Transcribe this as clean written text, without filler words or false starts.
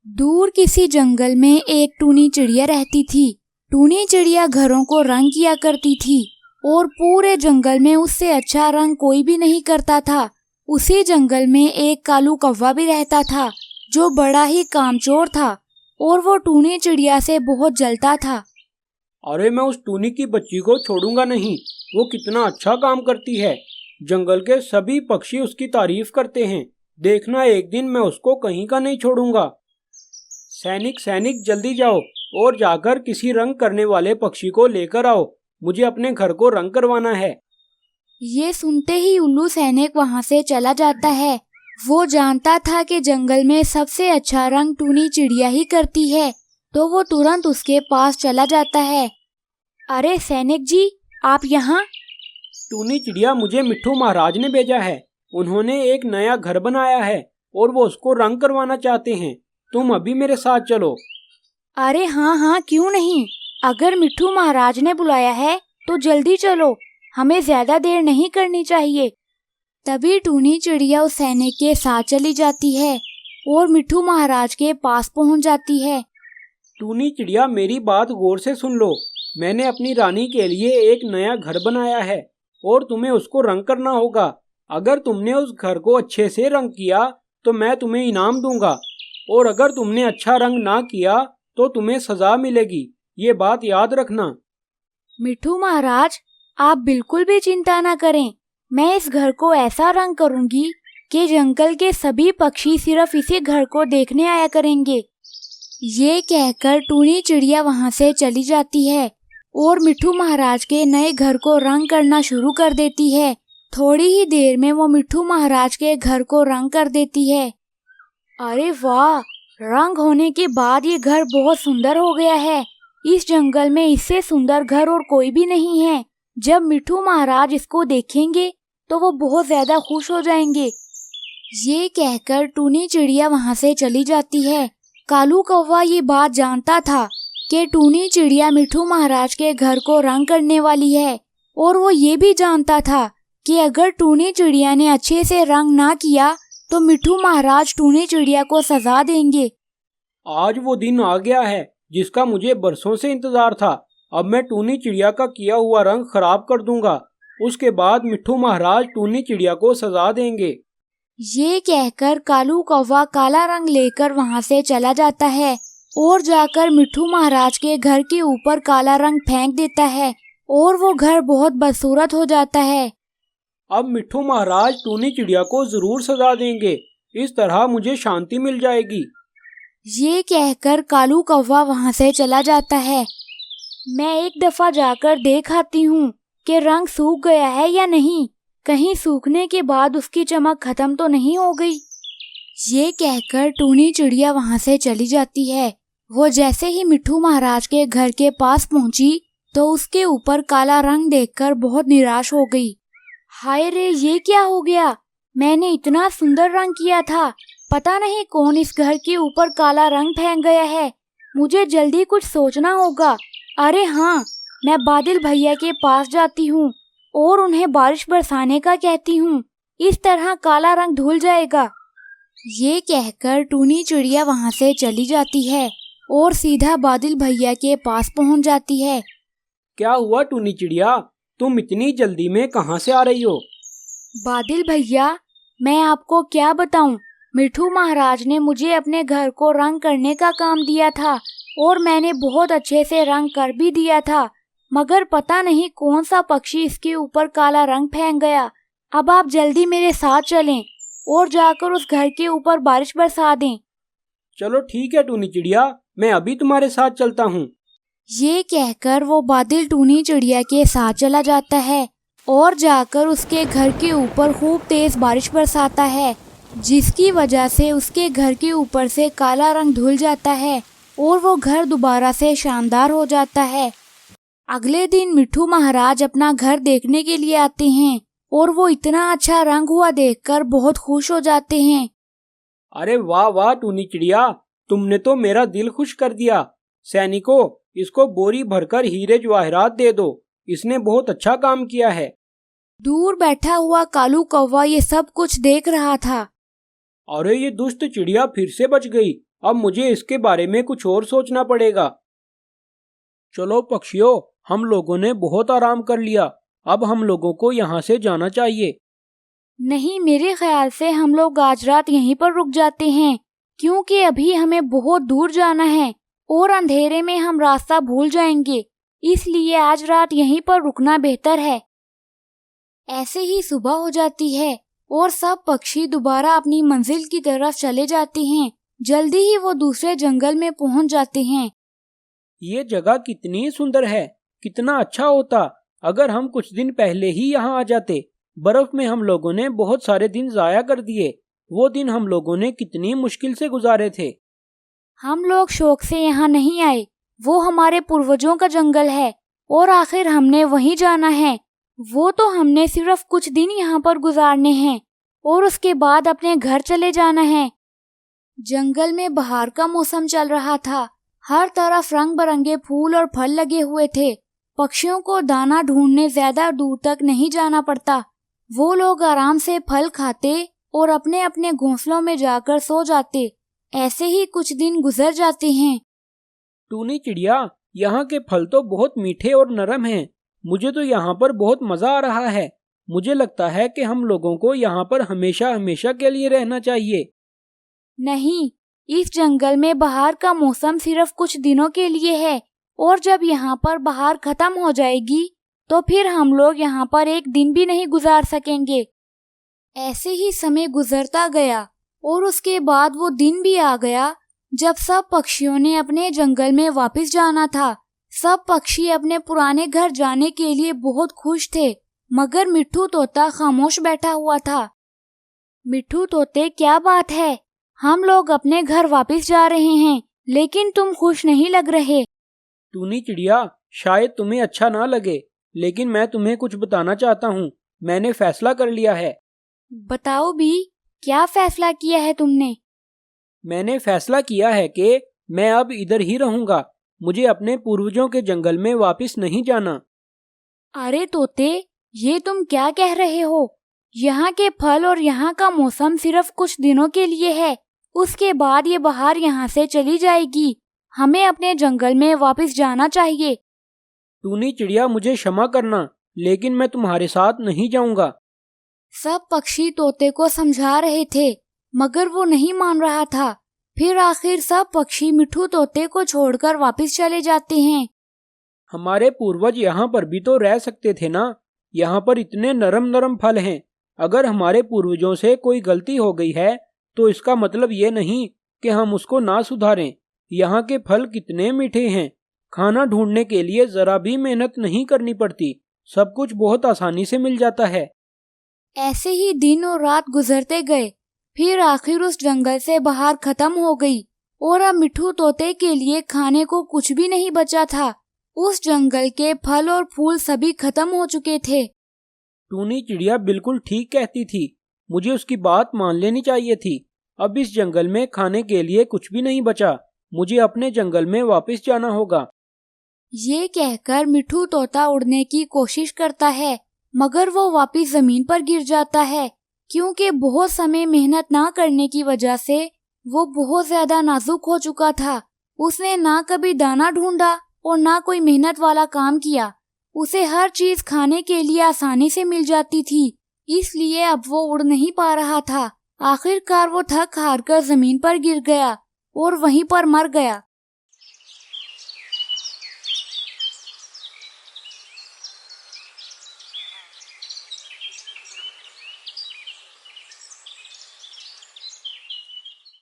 दूर किसी जंगल में एक टूनी चिड़िया रहती थी। टूनी चिड़िया घरों को रंग किया करती थी और पूरे जंगल में उससे अच्छा रंग कोई भी नहीं करता था। उसी जंगल में एक कालू कौवा भी रहता था जो बड़ा ही कामचोर था और वो टूनी चिड़िया से बहुत जलता था। अरे मैं उस टूनी की बच्ची को छोड़ूंगा नहीं, वो कितना अच्छा काम करती है। जंगल के सभी पक्षी उसकी तारीफ करते हैं। देखना एक दिन मैं उसको कहीं का नहीं छोड़ूंगा। सैनिक सैनिक जल्दी जाओ और जाकर किसी रंग करने वाले पक्षी को लेकर आओ, मुझे अपने घर को रंग करवाना है। ये सुनते ही उल्लू सैनिक वहाँ से चला जाता है। वो जानता था कि जंगल में सबसे अच्छा रंग टूनी चिड़िया ही करती है, तो वो तुरंत उसके पास चला जाता है। अरे सैनिक जी, आप यहाँ? टूनी चिड़िया, मुझे मिट्ठू महाराज ने भेजा है। उन्होंने एक नया घर बनाया है और वो उसको रंग करवाना चाहते हैं। तुम अभी मेरे साथ चलो। अरे हाँ हाँ, क्यों नहीं। अगर मिट्ठू महाराज ने बुलाया है तो जल्दी चलो, हमें ज्यादा देर नहीं करनी चाहिए। तभी टूनी चिड़िया उस सैनिक के साथ चली जाती है और मिट्ठू महाराज के पास पहुंच जाती है। टूनी चिड़िया, मेरी बात गौर से सुन लो। मैंने अपनी रानी के लिए एक नया घर बनाया है और तुम्हें उसको रंग करना होगा। अगर तुमने उस घर को अच्छे से रंग किया तो मैं तुम्हें इनाम दूंगा, और अगर तुमने अच्छा रंग ना किया तो तुम्हें सजा मिलेगी। ये बात याद रखना। मिट्ठू महाराज, आप बिल्कुल भी चिंता न करें। मैं इस घर को ऐसा रंग करूंगी कि जंगल के सभी पक्षी सिर्फ इसी घर को देखने आया करेंगे। ये कहकर टूनी चिड़िया वहाँ से चली जाती है और मिट्ठू महाराज के नए घर को रंग करना शुरू कर देती है। थोड़ी ही देर में वो मिट्ठू महाराज के घर को रंग कर देती है। अरे वाह, रंग होने के बाद ये घर बहुत सुंदर हो गया है। इस जंगल में इससे सुंदर घर और कोई भी नहीं है। जब मिट्ठू महाराज इसको देखेंगे तो वो बहुत ज्यादा खुश हो जाएंगे। ये कहकर टूनी चिड़िया वहाँ से चली जाती है। कालू कौवा ये बात जानता था कि टूनी चिड़िया मिट्ठू महाराज के घर को रंग करने वाली है, और वो ये भी जानता था कि अगर टूनी चिड़िया ने अच्छे से रंग ना किया तो मिट्ठू महाराज टूनी चिड़िया को सजा देंगे। आज वो दिन आ गया है जिसका मुझे बरसों से इंतजार था। अब मैं टूनी चिड़िया का किया हुआ रंग खराब कर दूंगा। उसके बाद मिट्ठू महाराज टूनी चिड़िया को सजा देंगे। ये कहकर कालू कौवा काला रंग लेकर वहाँ से चला जाता है और जाकर मिट्ठू महाराज के घर के ऊपर काला रंग फेंक देता है और वो घर बहुत बदसूरत हो जाता है। अब मिट्ठू महाराज टूनी चिड़िया को जरूर सजा देंगे। इस तरह मुझे शांति मिल जाएगी। ये कहकर कालू कौवा वहाँ से चला जाता है। मैं एक दफा जाकर देख आती हूँ कि रंग सूख गया है या नहीं, कहीं सूखने के बाद उसकी चमक खत्म तो नहीं हो गई। ये कहकर टूनी चिड़िया वहाँ से चली जाती है। वो जैसे ही मिट्ठू महाराज के घर के पास पहुँची तो उसके ऊपर काला रंग देखकर बहुत निराश हो गई। हाय रे, ये क्या हो गया? मैंने इतना सुंदर रंग किया था, पता नहीं कौन इस घर के ऊपर काला रंग फेंक गया है। मुझे जल्दी कुछ सोचना होगा। अरे हाँ, मैं बादल भैया के पास जाती हूँ और उन्हें बारिश बरसाने का कहती हूँ। इस तरह काला रंग धुल जाएगा। ये कहकर टूनी चिड़िया वहाँ से चली जाती है और सीधा बादल भैया के पास पहुँच जाती है। क्या हुआ टूनी चिड़िया, तुम इतनी जल्दी में कहाँ से आ रही हो? बादल भैया, मैं आपको क्या बताऊं, मिट्ठू महाराज ने मुझे अपने घर को रंग करने का काम दिया था और मैंने बहुत अच्छे से रंग कर भी दिया था, मगर पता नहीं कौन सा पक्षी इसके ऊपर काला रंग फेंक गया। अब आप जल्दी मेरे साथ चलें और जाकर उस घर के ऊपर बारिश बरसा दें। चलो ठीक है टूनी चिड़िया, मैं अभी तुम्हारे साथ चलता हूँ। ये कहकर वो बादल टूनी चिड़िया के साथ चला जाता है और जाकर उसके घर के ऊपर खूब तेज बारिश बरसाता है, जिसकी वजह से उसके घर के ऊपर से काला रंग धुल जाता है और वो घर दोबारा से शानदार हो जाता है। अगले दिन मिट्ठू महाराज अपना घर देखने के लिए आते हैं और वो इतना अच्छा रंग हुआ देखकर बहुत खुश हो जाते हैं। अरे वाह वाह टूनी चिड़िया, तुमने तो मेरा दिल खुश कर दिया। सैनिकों, इसको बोरी भरकर हीरे जवाहरात दे दो, इसने बहुत अच्छा काम किया है। दूर बैठा हुआ कालू कौवा ये सब कुछ देख रहा था। अरे ये दुष्ट चिड़िया फिर से बच गई। अब मुझे इसके बारे में कुछ और सोचना पड़ेगा। चलो पक्षियों, हम लोगों ने बहुत आराम कर लिया। अब हम लोगों को यहाँ से जाना चाहिए। नहीं, मेरे ख्याल से हम लोग आज रात यहीं पर रुक जाते हैं, क्योंकि अभी हमें बहुत दूर जाना है और अंधेरे में हम रास्ता भूल जाएंगे। इसलिए आज रात यहीं पर रुकना बेहतर है। ऐसे ही सुबह हो जाती है और सब पक्षी दोबारा अपनी मंजिल की तरफ चले जाते हैं। जल्दी ही वो दूसरे जंगल में पहुंच जाते हैं। ये जगह कितनी सुंदर है। कितना अच्छा होता अगर हम कुछ दिन पहले ही यहाँ आ जाते। बर्फ में हम लोगों ने बहुत सारे दिन जाया कर दिए। वो दिन हम लोगों ने कितनी मुश्किल से गुजारे थे। हम लोग शौक से यहाँ नहीं आए। वो हमारे पूर्वजों का जंगल है और आखिर हमने वहीं जाना है। वो तो हमने सिर्फ कुछ दिन यहाँ पर गुजारने हैं और उसके बाद अपने घर चले जाना है। जंगल में बहार का मौसम चल रहा था। हर तरफ रंग बिरंगे फूल और फल लगे हुए थे। पक्षियों को दाना ढूंढने ज्यादा दूर तक नहीं जाना पड़ता। वो लोग आराम से फल खाते और अपने अपने घोंसलों में जाकर सो जाते। ऐसे ही कुछ दिन गुजर जाते हैं। टूनी चिड़िया, यहाँ के फल तो बहुत मीठे और नरम हैं। मुझे तो यहाँ पर बहुत मजा आ रहा है। मुझे लगता है कि हम लोगों को यहाँ पर हमेशा हमेशा के लिए रहना चाहिए। नहीं, इस जंगल में बहार का मौसम सिर्फ कुछ दिनों के लिए है और जब यहाँ पर बहार खत्म हो जाएगी तो फिर हम लोग यहाँ पर एक दिन भी नहीं गुजार सकेंगे। ऐसे ही समय गुजरता गया और उसके बाद वो दिन भी आ गया जब सब पक्षियों ने अपने जंगल में वापस जाना था। सब पक्षी अपने पुराने घर जाने के लिए बहुत खुश थे, मगर मिट्ठू तोता खामोश बैठा हुआ था। मिट्ठू तोते, क्या बात है? हम लोग अपने घर वापस जा रहे हैं, लेकिन तुम खुश नहीं लग रहे। टूनी चिड़िया, शायद तुम्हें अच्छा ना लगे, लेकिन मैं तुम्हें कुछ बताना चाहता हूँ। मैंने फैसला कर लिया है। बताओ भी, क्या फैसला किया है तुमने? मैंने फैसला किया है कि मैं अब इधर ही रहूंगा। मुझे अपने पूर्वजों के जंगल में वापस नहीं जाना। अरे तोते, ये तुम क्या कह रहे हो? यहाँ के फल और यहाँ का मौसम सिर्फ कुछ दिनों के लिए है। उसके बाद ये बहार यहाँ से चली जाएगी। हमें अपने जंगल में वापस जाना चाहिए। टूनी चिड़िया, मुझे क्षमा करना, लेकिन मैं तुम्हारे साथ नहीं जाऊंगा। सब पक्षी तोते को समझा रहे थे, मगर वो नहीं मान रहा था। फिर आखिर सब पक्षी मिट्ठू तोते को छोड़कर वापस चले जाते हैं। हमारे पूर्वज यहाँ पर भी तो रह सकते थे ना। यहाँ पर इतने नरम नरम फल हैं। अगर हमारे पूर्वजों से कोई गलती हो गई है तो इसका मतलब ये नहीं कि हम उसको ना सुधारें। यहाँ के फल कितने मीठे हैं। खाना ढूंढने के लिए जरा भी मेहनत नहीं करनी पड़ती। सब कुछ बहुत आसानी से मिल जाता है। ऐसे ही दिन और रात गुजरते गए। फिर आखिर उस जंगल से बहार खत्म हो गई और अब मिट्ठू तोते के लिए खाने को कुछ भी नहीं बचा था। उस जंगल के फल और फूल सभी खत्म हो चुके थे। टूनी चिड़िया बिल्कुल ठीक कहती थी। मुझे उसकी बात मान लेनी चाहिए थी। अब इस जंगल में खाने के लिए कुछ भी नहीं बचा। मुझे अपने जंगल में वापस जाना होगा। ये कहकर मिट्ठू तोता उड़ने की कोशिश करता है, मगर वो वापस जमीन पर गिर जाता है, क्योंकि बहुत समय मेहनत ना करने की वजह से वो बहुत ज्यादा नाजुक हो चुका था। उसने ना कभी दाना ढूंढा और ना कोई मेहनत वाला काम किया। उसे हर चीज खाने के लिए आसानी से मिल जाती थी, इसलिए अब वो उड़ नहीं पा रहा था। आखिरकार वो थक हार कर जमीन पर गिर गया और वहीं पर मर गया।